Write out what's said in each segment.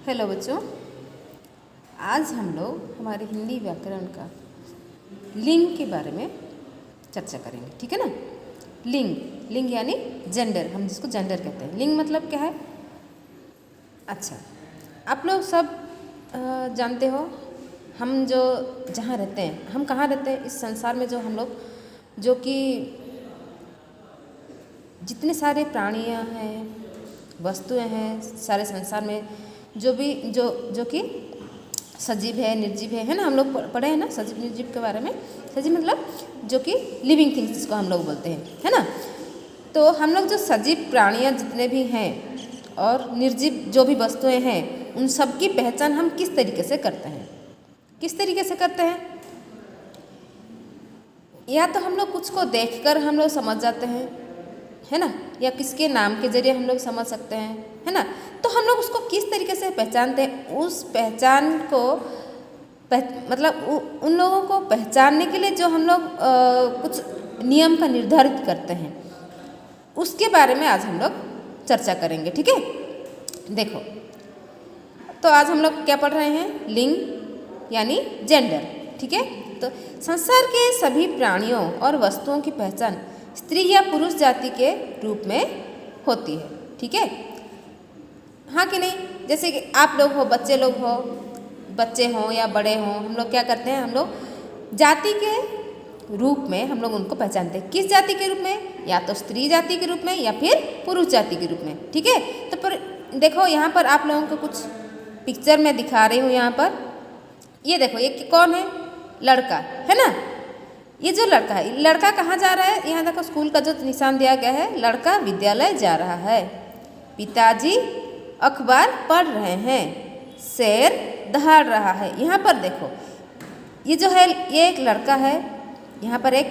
Hello बच्चों, आज हम लोग हमारे हिंदी व्याकरण का लिंग के बारे में चर्चा करेंगे। ठीक है ना। लिंग लिंग यानी जेंडर, हम जिसको जेंडर कहते हैं। लिंग मतलब क्या है? अच्छा, आप लोग सब जानते हो, हम जो जहाँ रहते हैं, हम कहाँ रहते हैं इस संसार में, जो हम लोग जो कि जितने सारे प्राणियाँ हैं, वस्तुएं हैं सारे संसार में, जो कि सजीव है, निर्जीव है ना। हम लोग पढ़े हैं ना सजीव निर्जीव के बारे में। सजीव मतलब जो कि लिविंग थिंग्स जिसको हम लोग बोलते हैं, है ना। तो हम लोग जो सजीव प्राणियाँ जितने भी हैं और निर्जीव जो भी वस्तुएं हैं, उन सब की पहचान हम किस तरीके से करते हैं? किस तरीके से करते हैं? या तो हम लोग कुछ को देखकर हम लोग समझ जाते हैं, है ना, या किसके नाम के जरिए हम लोग समझ सकते हैं, है ना। तो हम लोग उसको किस तरीके से पहचानते हैं? उस पहचान को मतलब उन लोगों को पहचानने के लिए जो हम लोग कुछ नियम का निर्धारित करते हैं, उसके बारे में आज हम लोग चर्चा करेंगे। ठीक है। देखो, तो आज हम लोग क्या पढ़ रहे हैं? लिंग यानी जेंडर। ठीक है। तो संसार के सभी प्राणियों और वस्तुओं की पहचान स्त्री या पुरुष जाति के रूप में होती है। ठीक है, हाँ कि नहीं? जैसे कि आप लोग हो, बच्चे लोग हो, बच्चे हों या बड़े हों, हम लोग क्या करते हैं? हम लोग जाति के रूप में हम लोग उनको पहचानते हैं। किस जाति के रूप में? या तो स्त्री जाति के रूप में या फिर पुरुष जाति के रूप में। ठीक है। तो पर देखो, यहाँ पर आप लोगों को कुछ पिक्चर में दिखा रही हूँ। यहाँ पर ये देखो, ये कौन है? लड़का, है ना। ये जो लड़का है, लड़का कहाँ जा रहा है? यहाँ देखो, स्कूल का जो निशान दिया गया है, लड़का विद्यालय जा रहा है। पिताजी अखबार पढ़ रहे हैं। शेर दहाड़ रहा है। यहाँ पर देखो, ये जो है, ये एक लड़का है। यहाँ पर एक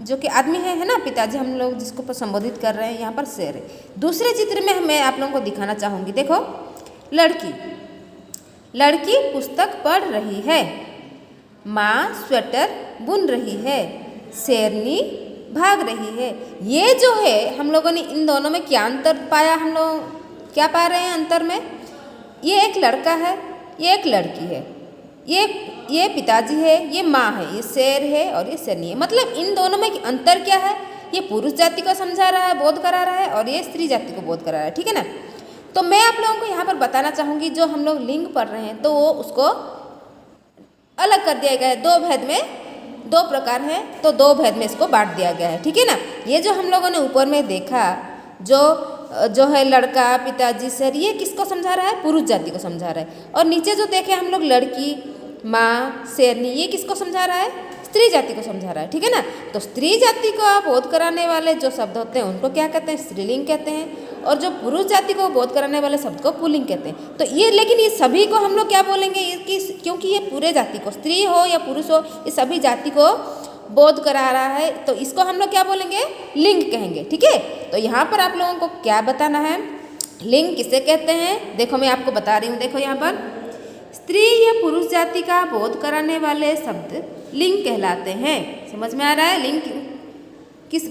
जो कि आदमी है ना, पिताजी हम लोग जिसको संबोधित कर रहे हैं, यहाँ पर शेर है। दूसरे चित्र में मैं आप लोगों को दिखाना चाहूँगी। देखो, लड़की पुस्तक पढ़ रही है। माँ स्वेटर बुन रही है। शेरनी भाग रही है। ये जो है, हम लोगों ने इन दोनों में क्या अंतर पाया? हम लोग क्या पा रहे हैं अंतर में? ये एक लड़का है, ये एक लड़की है। ये पिताजी है, ये माँ है, ये शेर है और ये शेरनी है। मतलब इन दोनों में अंतर क्या है? ये पुरुष जाति को समझा रहा है, बोध करा रहा है, और ये स्त्री जाति को बोध करा रहा है। ठीक है ना। तो मैं आप लोगों को यहाँ पर बताना चाहूँगी, जो हम लोग लिंग पढ़ रहे हैं, तो वो उसको अलग कर दिया गया है। दो भेद में, दो प्रकार हैं, तो दो भेद में इसको बांट दिया गया है। ठीक है ना। ये जो हम लोगों ने ऊपर में देखा, जो है लड़का, पिताजी, शेर, ये किसको समझा रहा है? पुरुष जाति को समझा रहा है। और नीचे जो देखे हम लोग, लड़की, माँ, शेरनी, ये किसको समझा रहा है? स्त्री जाति को समझा रहा है। ठीक है ना। तो स्त्री जाति को बोध कराने वाले जो शब्द होते हैं, उनको क्या कहते हैं? स्त्रीलिंग कहते हैं। और जो पुरुष जाति को बोध कराने वाले शब्द को पुल्लिंग कहते हैं। तो ये, लेकिन ये सभी को हम लोग क्या बोलेंगे? क्योंकि ये पूरे जाति को, स्त्री हो या पुरुष हो, ये सभी जाति को बोध करा रहा है, तो इसको हम लोग क्या बोलेंगे? लिंग कहेंगे। ठीक है। तो यहाँ पर आप लोगों को क्या बताना है? लिंग किसे कहते हैं? देखो, मैं आपको बता रही हूँ। देखो, यहाँ पर स्त्री या पुरुष जाति का बोध कराने वाले शब्द लिंग कहलाते हैं। समझ में आ रहा है? लिंग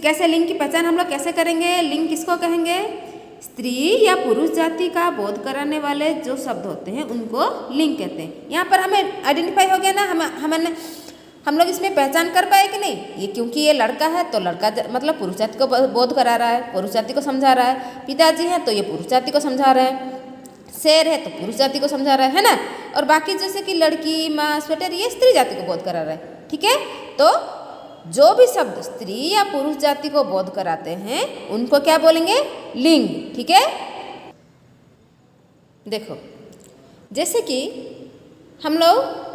कैसे, लिंग की पहचान हम लोग कैसे करेंगे? लिंग किसको कहेंगे? स्त्री या पुरुष जाति का बोध कराने वाले जो शब्द होते हैं, उनको लिंग कहते हैं। यहाँ पर हमें आइडेंटिफाई हो गया ना, हम लोग इसमें पहचान कर पाए कि नहीं? ये क्योंकि ये लड़का है, तो लड़का मतलब पुरुष जाति को बोध करा रहा है, पुरुष जाति को समझा रहा है। पिताजी है तो ये पुरुष जाति को समझा रहा है। शेर है तो पुरुष जाति को समझा रहा है ना। और बाकी जैसे कि लड़की, माँ, स्वेटर, ये स्त्री जाति को बोध करा रहा है। ठीक है। तो जो भी शब्द स्त्री या पुरुष जाति को बोध कराते हैं, उनको क्या बोलेंगे? लिंग। ठीक है। देखो, जैसे कि हम लोग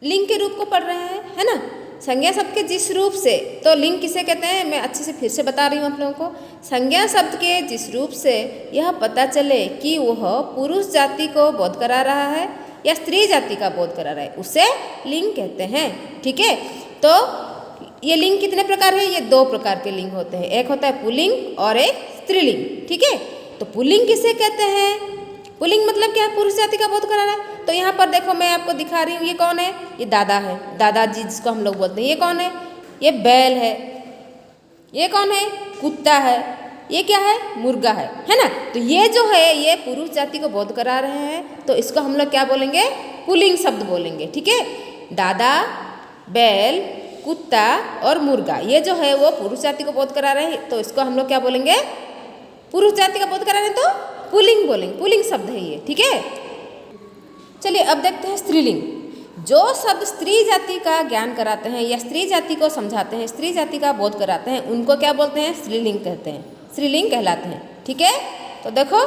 लिंग के रूप को पढ़ रहे हैं, है ना। संज्ञा शब्द के जिस रूप से, तो लिंग किसे कहते हैं? मैं अच्छे से फिर से बता रही हूँ आप लोगों को। संज्ञा शब्द के जिस रूप से यह पता चले कि वह पुरुष जाति को बोध करा रहा है या स्त्री जाति का बोध करा रहा है, उसे लिंग कहते हैं। ठीक है। तो ये लिंग कितने प्रकार है? ये दो प्रकार के लिंग होते हैं। एक होता है पुल्लिंग और एक स्त्रीलिंग। ठीक है। तो पुल्लिंग किसे कहते हैं? पुल्लिंग मतलब क्या? पुरुष जाति का बोध करा रहा है। तो यहाँ पर देखो, मैं आपको दिखा रही हूँ। ये कौन है? ये दादा है, दादाजी जिसको हम लोग बोलते हैं। ये कौन है? ये बैल है। ये कौन है? कुत्ता है। ये क्या है, मुर्गा है ना। तो ये जो है ये पुरुष जाति को बोध करा रहे हैं, तो इसको हम लोग क्या बोलेंगे, पुल्लिंग शब्द बोलेंगे। ठीक है, दादा, बैल, कुत्ता और मुर्गा, ये जो है वो पुरुष जाति को बोध करा रहे हैं, तो इसको हम लोग क्या बोलेंगे, पुरुष जाति का बोध करा रहे हैं तो पुल्लिंग बोलेंगे, पुल्लिंग शब्द है ये। ठीक है, चलिए अब देखते हैं स्त्रीलिंग। जो शब्द स्त्री जाति का ज्ञान कराते हैं या स्त्री जाति को समझाते हैं, स्त्री जाति का बोध कराते हैं, उनको क्या बोलते हैं, स्त्रीलिंग कहते हैं, स्त्रीलिंग कहलाते हैं। ठीक है, तो देखो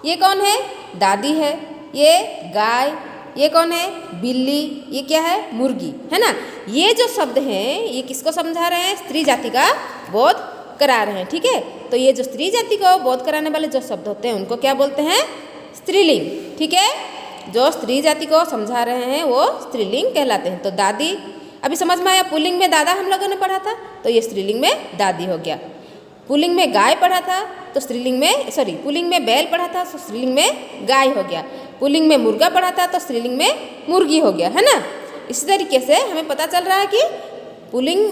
ये कौन है, दादी है, ये गाय, ये कौन है, बिल्ली, ये क्या है, मुर्गी, है ना। ये जो शब्द हैं ये किसको समझा रहे हैं, स्त्री जाति का बोध करा रहे हैं। ठीक है, तो ये जो स्त्री जाति को बोध कराने वाले जो शब्द होते हैं उनको क्या बोलते हैं, स्त्रीलिंग। ठीक है, जो स्त्री जाति को समझा रहे हैं वो स्त्रीलिंग कहलाते हैं। तो दादी अभी समझ में आया, पुल्लिंग में दादा हम लोगों ने पढ़ा था तो ये स्त्रीलिंग में दादी हो गया। पुल्लिंग में गाय पढ़ा था तो स्त्रीलिंग में, सॉरी, पुल्लिंग में बैल पढ़ा था तो स्त्रीलिंग में गाय हो गया। पुल्लिंग में मुर्गा पढ़ा था तो स्त्रीलिंग में मुर्गी हो गया, है ना। इसी तरीके से हमें पता चल रहा है कि पुल्लिंग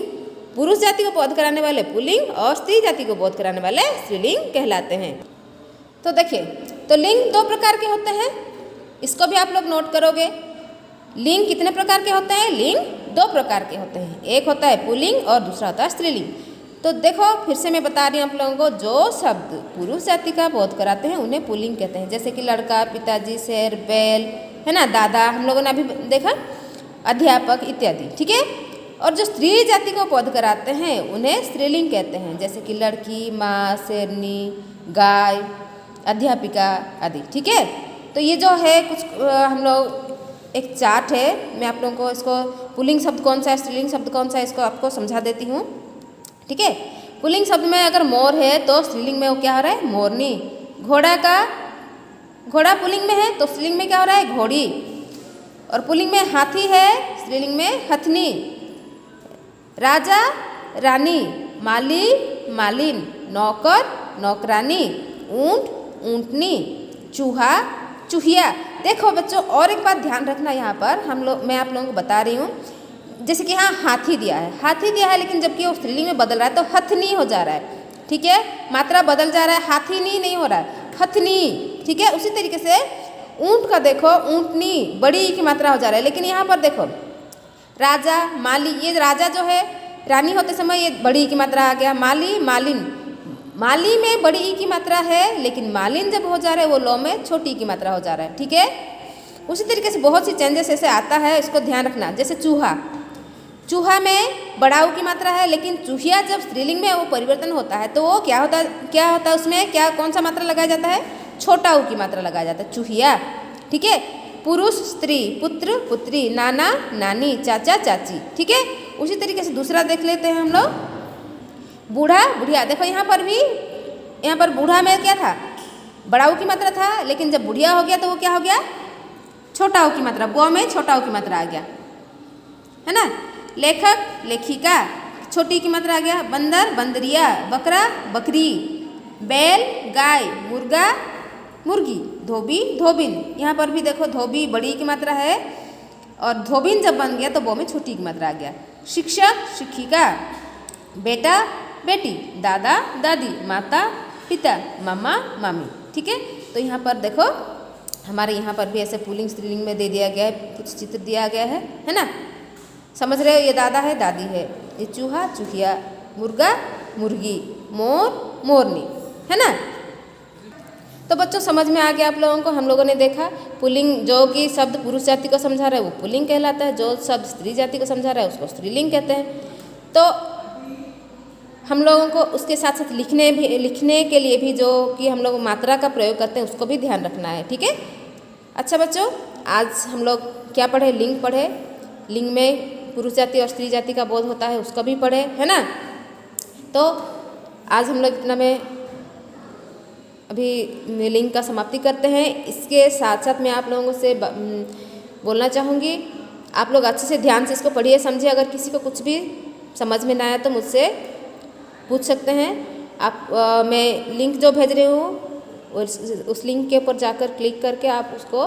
पुरुष जाति को बोध कराने वाले पुल्लिंग और स्त्री जाति को बोध कराने वाले स्त्रीलिंग कहलाते हैं। तो देखिए, तो लिंग दो प्रकार के होते हैं, इसको भी आप लोग नोट करोगे। लिंग कितने प्रकार के होते हैं, लिंग दो प्रकार के होते हैं, एक होता है पुल्लिंग और दूसरा होता है स्त्रीलिंग। तो देखो फिर से मैं बता रही हूँ आप लोगों को, जो शब्द पुरुष जाति का बोध कराते हैं उन्हें पुल्लिंग कहते हैं, जैसे कि लड़का, पिताजी, शेर, बैल, है ना, दादा, हम लोगों ने अभी देखा, अध्यापक इत्यादि। ठीक है, और जो स्त्री जाति को बोध कराते हैं उन्हें स्त्रीलिंग कहते हैं, जैसे कि लड़की, माँ, शेरनी, गाय, अध्यापिका आदि। ठीक है, तो ये जो है कुछ हम लोग एक चार्ट है, मैं आप लोगों को इसको पुल्लिंग शब्द कौन सा है, स्त्रीलिंग शब्द कौन सा है, इसको आपको समझा देती हूँ। ठीक है, पुल्लिंग शब्द में अगर मोर है तो स्त्रीलिंग में वो क्या हो रहा है, मोरनी। घोड़ा पुल्लिंग में है तो स्त्रीलिंग में क्या हो रहा है, घोड़ी। और पुल्लिंग में हाथी है, स्त्रीलिंग में हथनी। राजा, रानी, माली, मालिन, नौकर, नौकरानी, ऊंट, ऊंटनी, चूहा, चूहिया। देखो बच्चों, और एक बात ध्यान रखना, यहाँ पर मैं आप लोगों को बता रही हूँ, जैसे कि हाँ हाथी दिया है, लेकिन जबकि वो स्त्रीलिंग में बदल रहा है तो हथनी हो जा रहा है। ठीक है, मात्रा बदल जा रहा है, हाथीनी नहीं हो रहा है, हथनी। ठीक है, उसी तरीके से ऊंट का देखो, ऊंटनी, बड़ी ई की मात्रा हो जा रहा है, लेकिन यहाँ पर देखो राजा, माली, ये राजा जो है, रानी होते समय ये बड़ी ई की मात्रा आ गया, माली, मालिन, माली में बड़ी ई की मात्रा है, लेकिन मालिन जब हो जा रहा है वो लौ में छोटी ई की मात्रा हो जा रहा है। ठीक है, उसी तरीके से बहुत सी चेंजेस ऐसे आता है, इसको ध्यान रखना। जैसे चूहा में बड़ा ऊ की मात्रा है, लेकिन चूहिया जब स्त्रीलिंग में वो परिवर्तन होता है तो वो क्या होता है उसमें कौन सा मात्रा लगाया जाता है, छोटा ऊ की मात्रा लगाया जाता है, चूहिया। ठीक है, पुरुष, स्त्री, पुत्र, पुत्री, नाना, नानी, चाचा, चाची। ठीक है, उसी तरीके से दूसरा देख लेते हैं हम लोग, बूढ़ा, बुढ़िया। देखो यहाँ पर बूढ़ा में क्या था, बड़ा ऊ की मात्रा था, लेकिन जब बुढ़िया हो गया तो वो क्या हो गया, छोटा ऊ की मात्रा, बुआ में छोटा ऊ की मात्रा आ गया, है ना। लेखक, लेखिका, छोटी की मात्रा आ गया, बंदर, बंदरिया, बकरा, बकरी, बैल, गाय, मुर्गा, मुर्गी, धोबी, धोबिन। यहाँ पर भी देखो धोबी बड़ी की मात्रा है और धोबिन जब बन गया तो वो में छोटी की मात्रा आ गया। शिक्षक, शिक्षिका, बेटा, बेटी, दादा, दादी, माता, पिता, मामा, मामी। ठीक है, तो यहाँ पर देखो हमारे यहाँ पर भी ऐसे पुल्लिंग स्त्रीलिंग में दे दिया गया है, कुछ चित्र दिया गया है ना। समझ रहे हो, ये दादा है, दादी है, ये चूहा, चूहिया, मुर्गा, मुर्गी, मोर, मोरनी, है ना। तो बच्चों समझ में आ गया आप लोगों को, हम लोगों ने देखा पुल्लिंग जो कि शब्द पुरुष जाति को समझा रहा है वो पुल्लिंग कहलाता है, जो शब्द स्त्री जाति को समझा रहा है उसको स्त्रीलिंग कहते हैं। तो हम लोगों को उसके साथ साथ लिखने के लिए भी जो कि हम लोग मात्रा का प्रयोग करते हैं उसको भी ध्यान रखना है। ठीक है, अच्छा बच्चों, आज हम लोग क्या पढ़े, लिंग पढ़े। लिंग में पुरुष जाति और स्त्री जाति का बोध होता है उसको भी पढ़े, है ना। तो आज हम लोग इतना में अभी लिंग का समाप्ति करते हैं। इसके साथ साथ मैं आप लोगों से बोलना चाहूँगी, आप लोग अच्छे से ध्यान से इसको पढ़िए, समझिए। अगर किसी को कुछ भी समझ में ना आया तो मुझसे पूछ सकते हैं आप। मैं लिंक जो भेज रही हूँ उस लिंक के ऊपर जाकर क्लिक करके आप उसको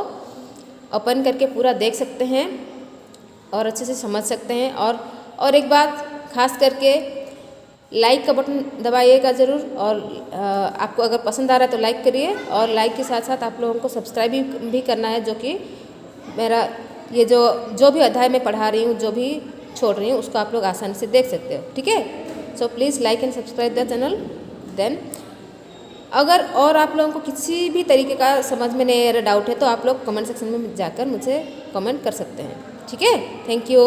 ओपन करके पूरा देख सकते हैं और अच्छे से समझ सकते हैं। और एक बात खास करके लाइक का बटन दबाइएगा ज़रूर, और आपको अगर पसंद आ रहा है तो लाइक करिए, और लाइक के साथ साथ आप लोगों को सब्सक्राइब भी करना है, जो कि मेरा ये जो भी अध्याय मैं पढ़ा रही हूँ, जो भी छोड़ रही हूँ, उसको आप लोग आसानी से देख सकते हो। ठीक है, so please like and subscribe the channel. Then अगर और आप लोगों को किसी भी तरीके का समझ में नहीं आ रहा, डाउट है, तो आप लोग कमेंट सेक्शन में जाकर मुझे कमेंट कर सकते हैं। ठीक है, थैंक यू।